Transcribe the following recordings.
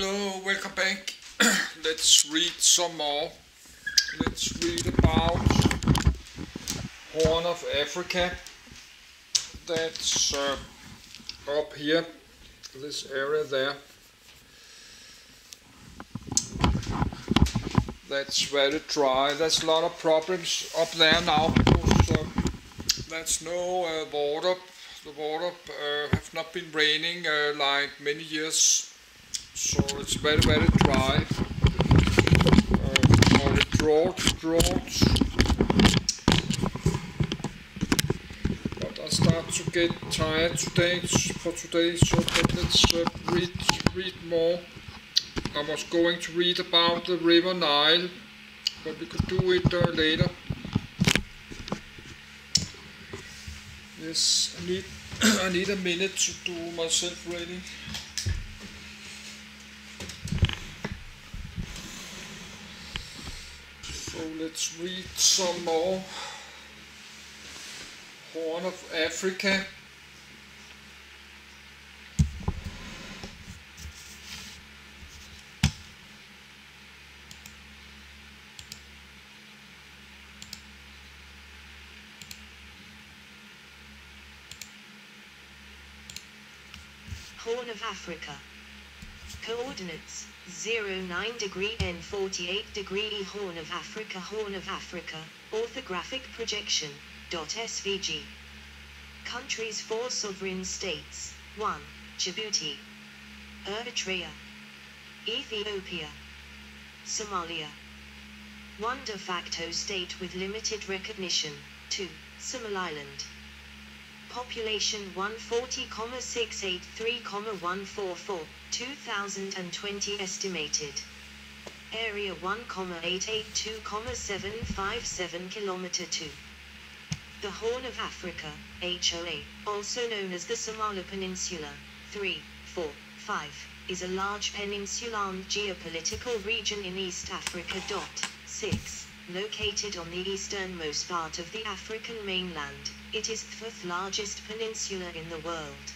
Hello, welcome back. Let's read some more. Let's read about Horn of Africa. That's up here, this area there. That's very dry. There's a lot of problems up there now because there's no water. The water have not been raining like many years, so it's very dry. Or the droughts. But I start to get tired today, so but let's read more. I was going to read about the River Nile, but we could do it later. Yes, I need a minute to do myself ready. So let's read some more. Horn of Africa. Horn of Africa. Coordinates 09 degree N 48 degree E. Horn of Africa. Horn of Africa. Orthographic projection. .svg. Countries. 4 sovereign states. 1. Djibouti, Eritrea, Ethiopia, Somalia. 1 de facto state with limited recognition. 2. Somaliland. Population 140,683,144, 2020 estimated. Area 1,882,757 km2. The Horn of Africa, HOA, also known as the Somali Peninsula, 3, 4, 5, is a large peninsular geopolitical region in East Africa. 6. Located on the easternmost part of the African mainland, it is the 5th largest peninsula in the world.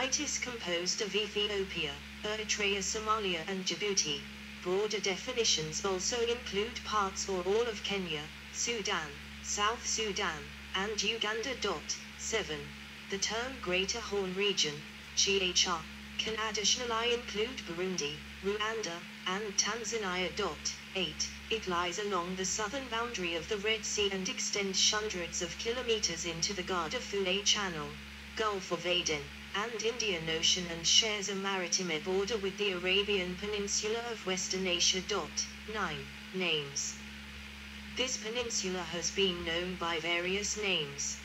It is composed of Ethiopia, Eritrea, Somalia and Djibouti. Broader definitions also include parts or all of Kenya, Sudan, South Sudan, and Uganda. 7. The term Greater Horn Region, GHR, can additionally include Burundi, Rwanda, and Tanzania. 8. It lies along the southern boundary of the Red Sea and extends hundreds of kilometers into the Gardafoole Channel, Gulf of Aden, and Indian Ocean, and shares a maritime border with the Arabian Peninsula of Western Asia. 9. Names. This peninsula has been known by various names.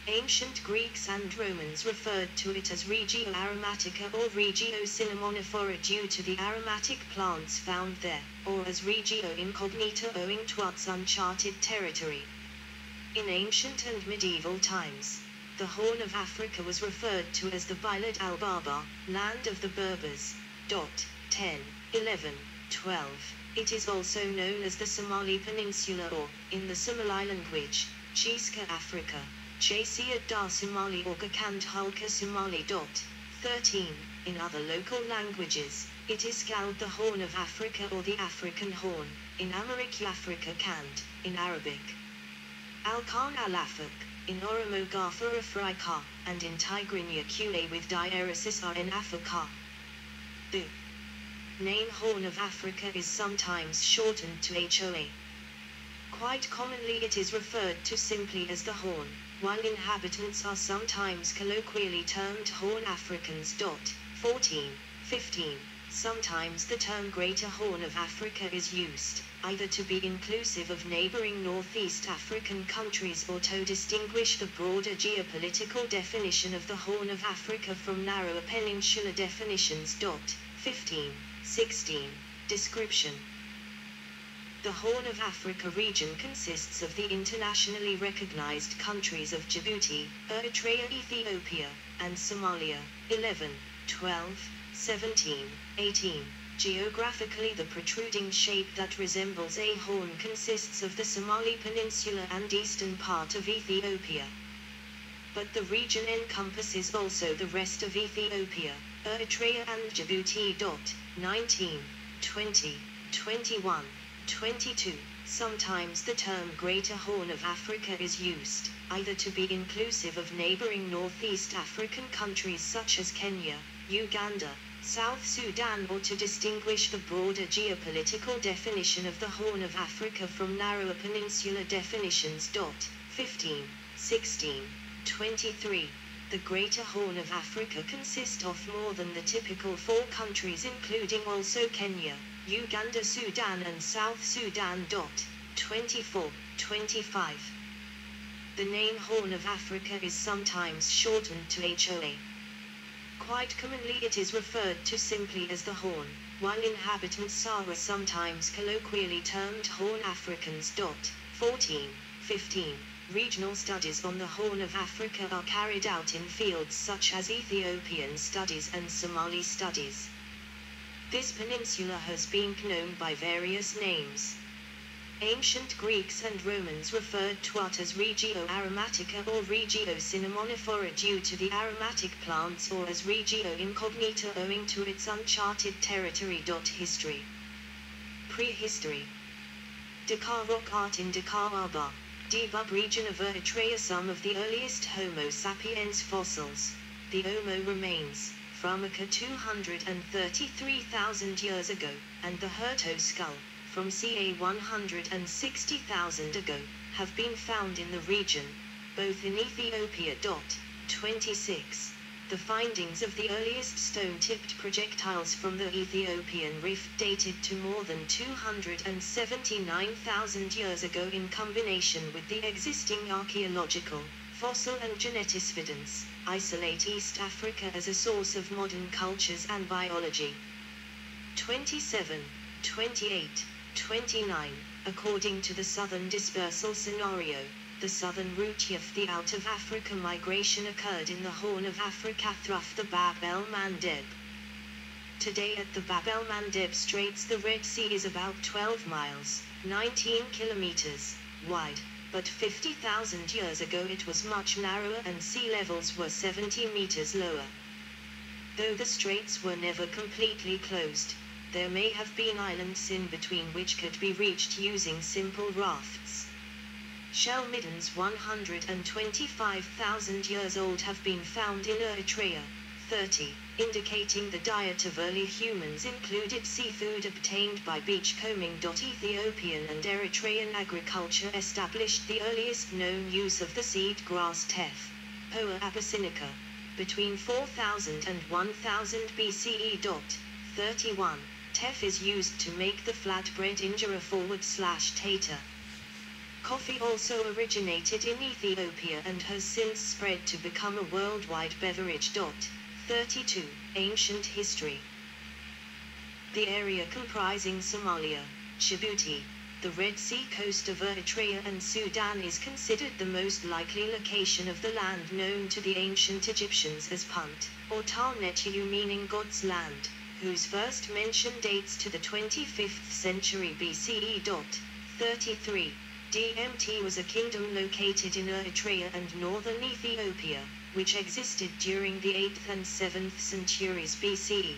Ancient Greeks and Romans referred to it as Regio Aromatica or Regio Cinnamonifera due to the aromatic plants found there, or as Regio Incognita owing to its uncharted territory. In ancient and medieval times, the Horn of Africa was referred to as the Bilad al-Baba, land of the Berbers. 10, 11, 12. It is also known as the Somali Peninsula or, in the Somali language, Geeska Africa, Jasia Dar Somali or Gakand Hulka Somali. 13. In other local languages, it is called the Horn of Africa or the African Horn, in Amharic Africa Kand, in Arabic Al-Khan al-Afak, in Oromo Gafar Afrika, and in Tigrinya Kule with diaeresis R in Africa. The name Horn of Africa is sometimes shortened to HOA. Quite commonly it is referred to simply as the Horn, while inhabitants are sometimes colloquially termed Horn Africans. 14, 15. Sometimes the term Greater Horn of Africa is used, either to be inclusive of neighboring Northeast African countries or to distinguish the broader geopolitical definition of the Horn of Africa from narrower peninsular definitions. 15, 16. Description. The Horn of Africa region consists of the internationally recognized countries of Djibouti, Eritrea, Ethiopia, and Somalia. 11, 12, 17, 18. Geographically, the protruding shape that resembles a horn consists of the Somali Peninsula and eastern part of Ethiopia. but the region encompasses also the rest of Ethiopia, Eritrea and Djibouti. 19, 20, 21, 22. Sometimes the term Greater Horn of Africa is used, either to be inclusive of neighboring Northeast African countries such as Kenya, Uganda, South Sudan, or to distinguish the broader geopolitical definition of the Horn of Africa from narrower peninsular definitions. 15, 16, 23. The Greater Horn of Africa consists of more than the typical 4 countries, including also Kenya, Uganda, Sudan and South Sudan. 24, 25. The name Horn of Africa is sometimes shortened to HOA. Quite commonly it is referred to simply as the Horn, while inhabitants are sometimes colloquially termed Horn Africans. 14, 15. Regional studies on the Horn of Africa are carried out in fields such as Ethiopian studies and Somali studies. This peninsula has been known by various names. Ancient Greeks and Romans referred to it as Regio Aromatica or Regio Cinnamomifera due to the aromatic plants, or as Regio Incognita owing to its uncharted territory. History. Prehistory. Dakar rock art in Dakar Aba, Dibub region of Eritrea. Some of the earliest Homo sapiens fossils, the Omo remains, from ca 233,000 years ago, and the Herto skull, from ca 160,000 ago, have been found in the region, both in Ethiopia. 26. The findings of the earliest stone-tipped projectiles from the Ethiopian rift dated to more than 279,000 years ago, in combination with the existing archaeological, fossil and genetic evidence, isolate East Africa as a source of modern cultures and biology. 27, 28, 29. According to the southern dispersal scenario, the southern route of the out of Africa migration occurred in the Horn of Africa through the Bab el-Mandeb. Today at the Bab el-Mandeb Straits the Red Sea is about 12 miles, 19 kilometers, wide, but 50,000 years ago it was much narrower and sea levels were 70 meters lower. Though the straits were never completely closed, there may have been islands in between which could be reached using simple rafts. Shell middens 125,000 years old have been found in Eritrea. 30, indicating the diet of early humans included seafood obtained by beachcombing. Ethiopian and Eritrean agriculture established the earliest known use of the seed grass teff, Poa abyssinica, between 4000 and 1000 BCE. 31. Teff is used to make the flatbread injera / tater. Coffee also originated in Ethiopia and has since spread to become a worldwide beverage. 32. Ancient history. The area comprising Somalia, Djibouti, the Red Sea coast of Eritrea and Sudan is considered the most likely location of the land known to the ancient Egyptians as Punt, or Tarnetu, meaning God's land, whose first mention dates to the 25th century BCE. 33. DMT was a kingdom located in Eritrea and northern Ethiopia, which existed during the 8th and 7th centuries BCE.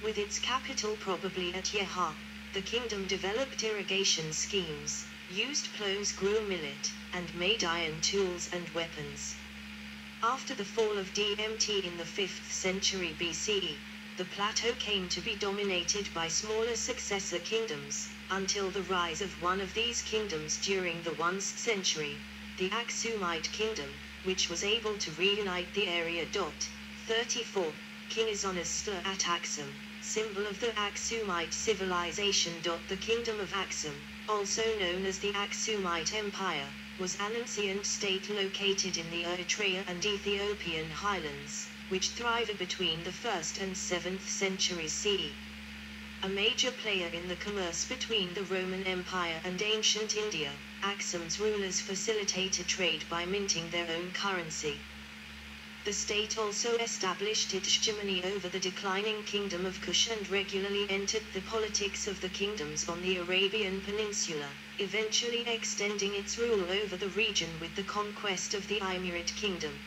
With its capital probably at Yeha, the kingdom developed irrigation schemes, used plows, grew millet, and made iron tools and weapons. After the fall of DMT in the 5th century BCE, the plateau came to be dominated by smaller successor kingdoms, until the rise of one of these kingdoms during the 1st century, the Aksumite kingdom, which was able to reunite the area. 34. King Isonastur at Aksum, symbol of the Aksumite civilization. The kingdom of Aksum, also known as the Aksumite Empire, was an ancient state located in the Eritrea and Ethiopian highlands, which thrived between the 1st and 7th centuries CE. A major player in the commerce between the Roman Empire and ancient India, Aksum's rulers facilitated trade by minting their own currency. The state also established its hegemony over the declining kingdom of Kush and regularly entered the politics of the kingdoms on the Arabian Peninsula, eventually extending its rule over the region with the conquest of the Imerate kingdom.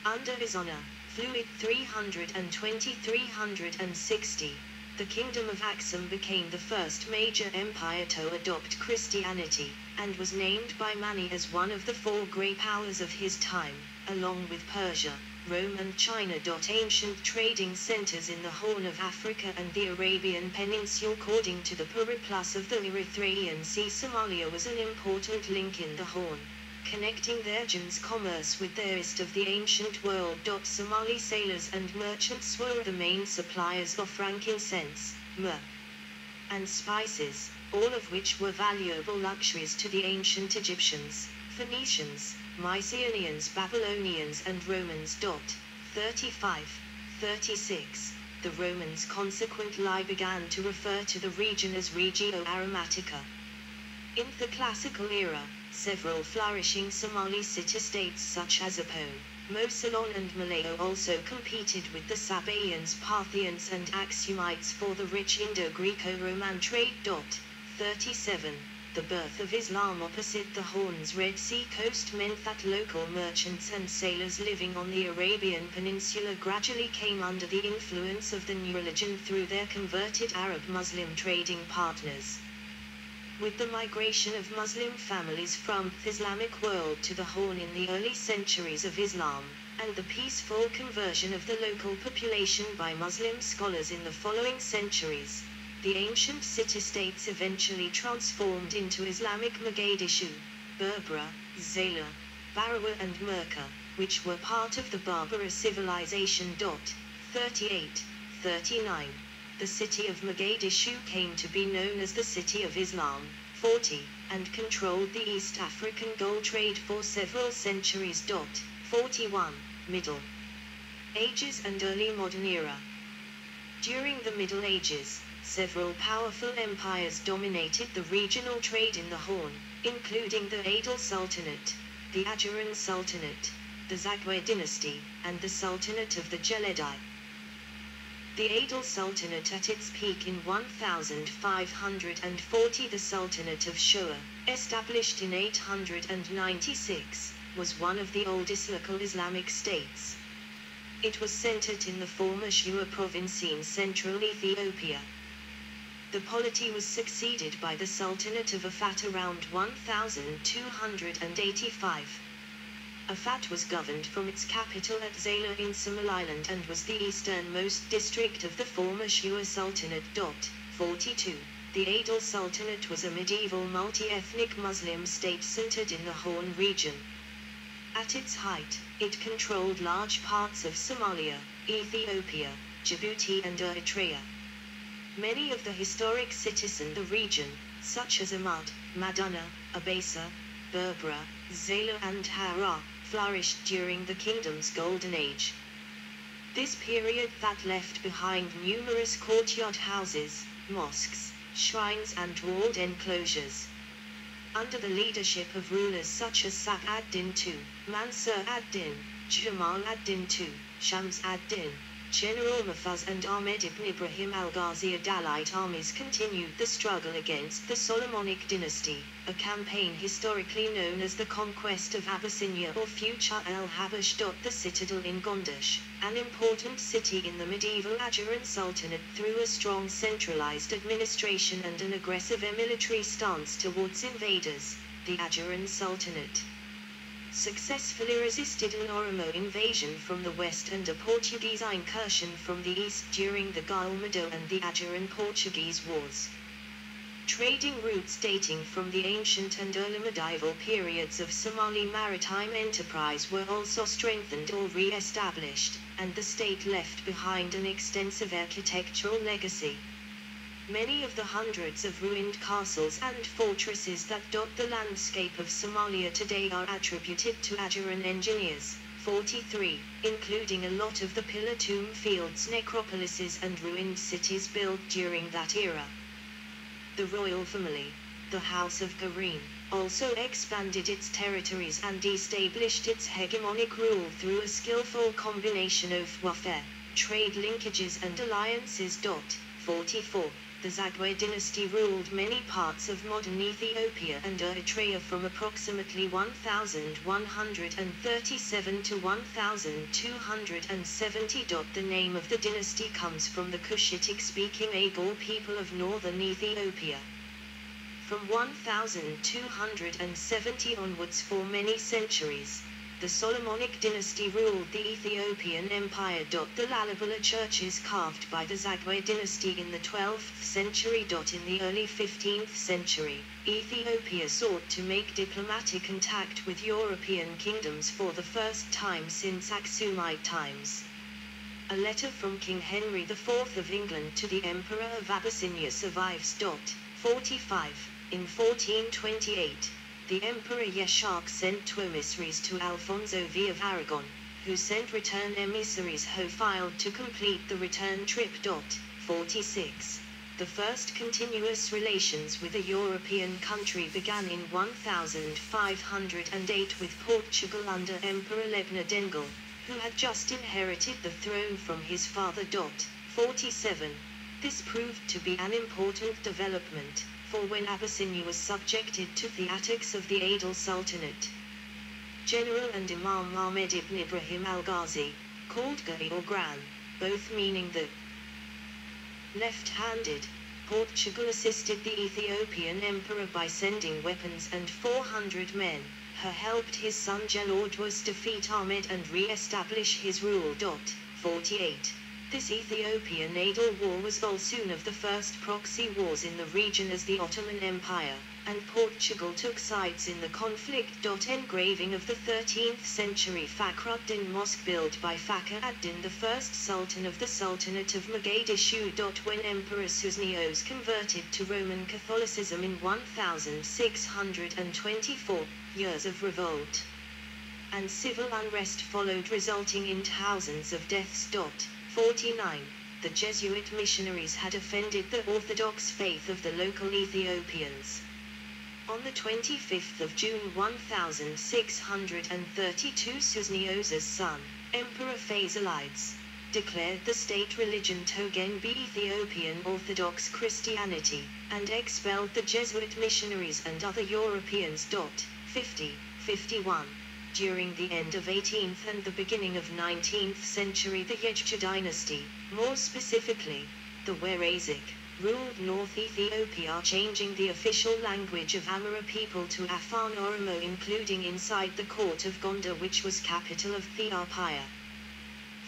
Under his honor, Fluid 320-360, the kingdom of Aksum became the first major empire to adopt Christianity, and was named by Mani as one of the four great powers of his time, along with Persia, Rome and China. Ancient trading centers in the Horn of Africa and the Arabian Peninsula. According to the Periplus of the Erythraean Sea, Somalia was an important link in the Horn, connecting their region's commerce with the rest of the ancient world. Somali sailors and merchants were the main suppliers of frankincense, myrrh, and spices, all of which were valuable luxuries to the ancient Egyptians, Phoenicians, Mycenaeans, Babylonians and Romans. 35-36. The Romans consequently began to refer to the region as Regio Aromatica. In the classical era, several flourishing Somali city-states such as Apone, Mosolon and Malayo also competed with the Sabaeans, Parthians and Axumites for the rich Indo-Greco-Roman trade. 37. The birth of Islam opposite the Horn's Red Sea coast meant that local merchants and sailors living on the Arabian Peninsula gradually came under the influence of the new religion through their converted Arab-Muslim trading partners. With the migration of Muslim families from the Islamic world to the Horn in the early centuries of Islam, and the peaceful conversion of the local population by Muslim scholars in the following centuries, the ancient city-states eventually transformed into Islamic Mogadishu, Berbera, Zaila, Barawa and Merka, which were part of the Barbara civilization. 38-39. The city of Mogadishu came to be known as the City of Islam, 40, and controlled the East African gold trade for several centuries. 41. Middle Ages and Early Modern Era. During the Middle Ages, several powerful empires dominated the regional trade in the Horn, including the Adil Sultanate, the Ajuran Sultanate, the Zagwe dynasty, and the Sultanate of the Geledi. The Adil Sultanate at its peak in 1540, the Sultanate of Shoa, established in 896, was one of the oldest local Islamic states. It was centered in the former Shoa province in central Ethiopia. The polity was succeeded by the Sultanate of Afat around 1285. Afat was governed from its capital at Zaila in Somaliland and was the easternmost district of the former Shoa Sultanate. 42. The Adil Sultanate was a medieval multi-ethnic Muslim state centered in the Horn region. At its height, it controlled large parts of Somalia, Ethiopia, Djibouti and Eritrea. Many of the historic cities in the region, such as Amad, Madana, Abasa, Berbera, Zaila and Harar, flourished during the kingdom's golden age. This period that left behind numerous courtyard houses, mosques, shrines and walled enclosures. Under the leadership of rulers such as Sa'd ad-Din II, Mansur ad-Din, Jamal ad-Din II, Shams ad-Din, General Mufaz and Ahmed ibn Ibrahim al-Ghazi, Adalite armies continued the struggle against the Solomonic dynasty, a campaign historically known as the Conquest of Abyssinia or future al-Habash. The citadel in Gondash, an important city in the medieval Ajuran Sultanate, through a strong centralized administration and an aggressive military stance towards invaders, the Ajuran Sultanate successfully resisted an Oromo invasion from the west and a Portuguese incursion from the east during the Galmado and the Ajuran-Portuguese Wars. Trading routes dating from the ancient and early medieval periods of Somali maritime enterprise were also strengthened or re-established, and the state left behind an extensive architectural legacy. Many of the hundreds of ruined castles and fortresses that dot the landscape of Somalia today are attributed to Ajuran engineers. 43, including a lot of the pillar tomb fields, necropolises and ruined cities built during that era. The royal family, the House of Garin, also expanded its territories and established its hegemonic rule through a skillful combination of warfare, trade linkages and alliances. 44. The Zagwe dynasty ruled many parts of modern Ethiopia and Eritrea from approximately 1137 to 1270. The name of the dynasty comes from the Cushitic-speaking Agar people of northern Ethiopia. From 1270 onwards for many centuries, the Solomonic dynasty ruled the Ethiopian Empire. The Lalibela churches carved by the Zagwe dynasty in the 12th century. In the early 15th century, Ethiopia sought to make diplomatic contact with European kingdoms for the first time since Aksumite times. A letter from King Henry IV of England to the Emperor of Abyssinia survives. 45. In 1428, the Emperor Yeshak sent two emissaries to Alfonso V of Aragon, who sent return emissaries who filed to complete the return trip. 46. The first continuous relations with a European country began in 1508 with Portugal under Emperor Lebna Dengel, who had just inherited the throne from his father. 47. This proved to be an important development, for when Abyssinia was subjected to the Attucks of the Adil Sultanate, General and Imam Ahmed ibn Ibrahim al-Ghazi, called Gai or Gran, both meaning the left-handed, Portugal assisted the Ethiopian emperor by sending weapons and 400 men, who helped his son Gelordwas defeat Ahmed and re-establish his rule. 48. This Ethiopian-Adil war was also one of the first proxy wars in the region as the Ottoman Empire and Portugal took sides in the conflict. Engraving of the 13th century Fakhruddin Mosque built by Fakhr ad-Din, the first Sultan of the Sultanate of Mogadishu. When Emperor Susnios converted to Roman Catholicism in 1624, years of revolt and civil unrest followed, resulting in thousands of deaths. 49. The Jesuit missionaries had offended the Orthodox faith of the local Ethiopians. On the 25th of June 1632, Susnios's son, Emperor Phaisalides, declared the state religion Togen be Ethiopian Orthodox Christianity, and expelled the Jesuit missionaries and other Europeans. 51. During the end of 18th and the beginning of 19th century, the Yejju dynasty, more specifically, the Werazik, ruled North Ethiopia, changing the official language of Amhara people to Afan Oromo, including inside the court of Gondar, which was capital of Ethiopia.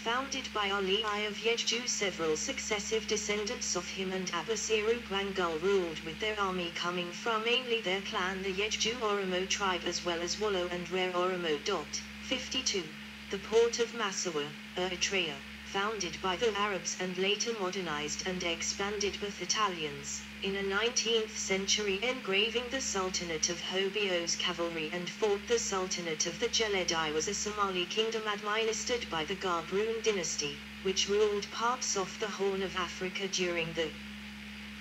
Founded by Ali I of Yejju, several successive descendants of him and Abasiru Gwangul ruled, with their army coming from mainly their clan, the Yejju Oromo tribe, as well as Wollo and Rare Oromo. 52. The port of Massawa, Eritrea, founded by the Arabs and later modernized and expanded with Italians, in a 19th century engraving. The Sultanate of Hobio's cavalry and fort. The Sultanate of the Geledi was a Somali kingdom administered by the Gabroon dynasty, which ruled parts of the Horn of Africa during the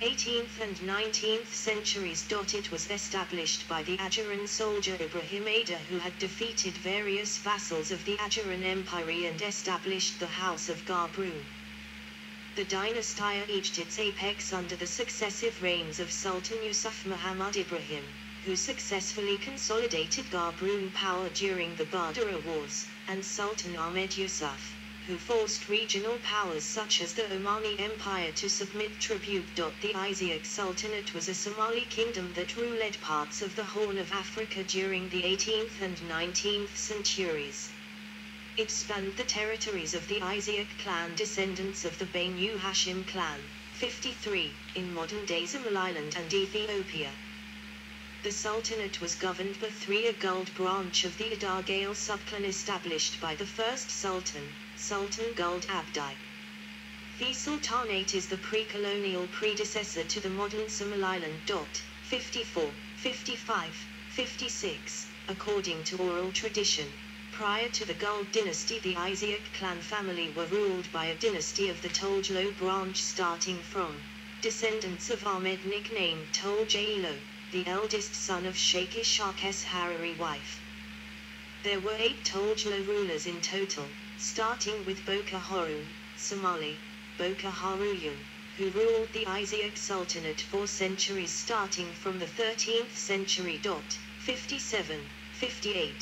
18th and 19th centuries. It was established by the Ajuran soldier Ibrahim Ada, who had defeated various vassals of the Ajuran Empire and established the House of Gabroon. The dynasty reached its apex under the successive reigns of Sultan Yusuf Muhammad Ibrahim, who successfully consolidated Gabroon power during the Badara Wars, and Sultan Ahmed Yusuf, who forced regional powers such as the Omani Empire to submit tribute. The Isiac Sultanate was a Somali kingdom that ruled parts of the Horn of Africa during the 18th and 19th centuries. It spanned the territories of the Isiac clan, descendants of the Banu Hashim clan. 53. In modern-day Somaliland and Ethiopia, the Sultanate was governed by a Guld branch of the Adagale subclan established by the first Sultan, Sultan Guld Abdi. The Sultanate is the pre-colonial predecessor to the modern Somaliland. 54, 55, 56. According to oral tradition, prior to the Guld dynasty, the Isiac clan family were ruled by a dynasty of the Tolglo branch starting from descendants of Ahmed, nicknamed Toljailo, the eldest son of Sheikh Ishaq's Hariri wife. There were 8 Tolgolo rulers in total, starting with Boka Harun, Somali, Boka Haruyun, who ruled the Isiaq Sultanate for centuries starting from the 13th century. 57-58.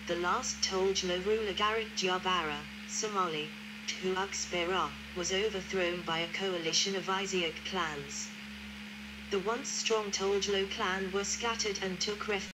The last Tolgolo ruler Garit Jabara, Somali, Tuaqspera, was overthrown by a coalition of Isiaq clans. The once strong Tolgolo clan were scattered and took refuge